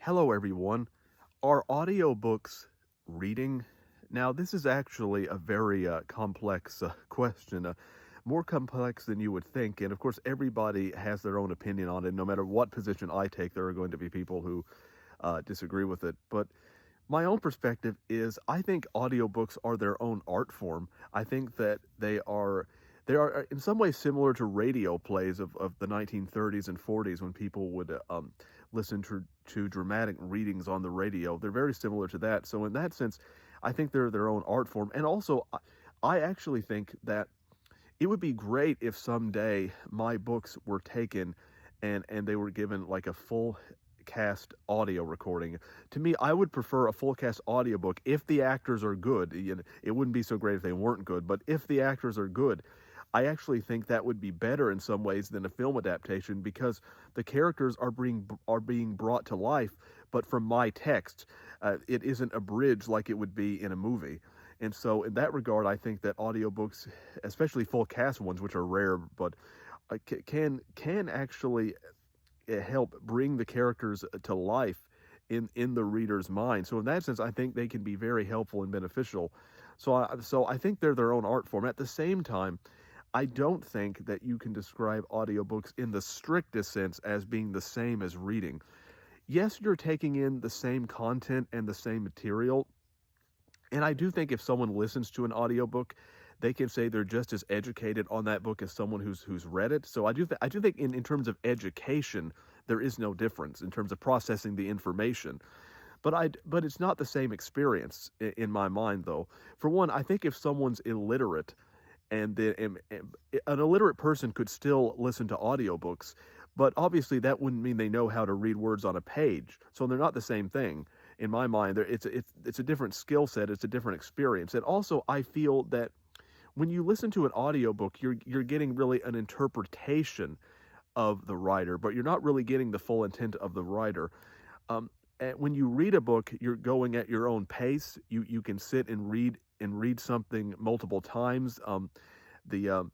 Hello, everyone. Are audiobooks reading? Now, this is actually a very complex question, more complex than you would think. And of course, everybody has their own opinion on it. No matter what position I take, there are going to be people who disagree with it. But my own perspective is I think audiobooks are their own art form. I think that they are in some ways similar to radio plays of the 1930s and 40s when people would listen to dramatic readings on the radio. They're very similar to that. So in that sense, I think they're their own art form. And also, I actually think that it would be great if someday my books were taken and they were given like a full cast audio recording. To me, I would prefer a full cast audiobook if the actors are good. You know, it wouldn't be so great if they weren't good, but if the actors are good, I actually think that would be better in some ways than a film adaptation because the characters are being brought to life, but from my text, it isn't abridged like it would be in a movie. And so, in that regard, I think that audiobooks, especially full cast ones, which are rare, but can actually help bring the characters to life in the reader's mind. So in that sense, I think they can be very helpful and beneficial. So I think they're their own art form. At the same time, I don't think that you can describe audiobooks in the strictest sense as being the same as reading. Yes, you're taking in the same content and the same material, and I do think if someone listens to an audiobook, they can say they're just as educated on that book as someone who's read it. So I do think in terms of education, there is no difference in terms of processing the information. But it's not the same experience in my mind though. For one, I think if someone's illiterate and an illiterate person could still listen to audiobooks, but obviously that wouldn't mean they know how to read words on a page. So they're not the same thing in my mind. It's a different skill set, it's a different experience. And also I feel that when you listen to an audiobook, you're getting really an interpretation of the writer, but you're not really getting the full intent of the writer. And when you read a book, you're going at your own pace. You can sit and read something multiple times. The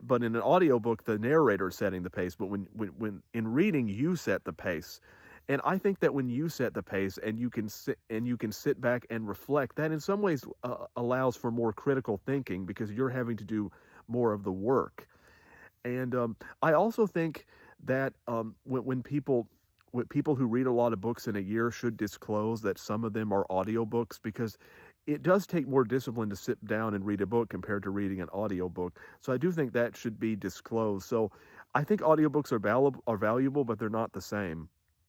but in an audiobook, the narrator is setting the pace. But when in reading, you set the pace. And I think that when you set the pace and you can sit back and reflect, that in some ways allows for more critical thinking because you're having to do more of the work. And I also think that when people who read a lot of books in a year should disclose that some of them are audiobooks because it does take more discipline to sit down and read a book compared to reading an audiobook. So I do think that should be disclosed. So I think audiobooks are valuable, but they're not the same.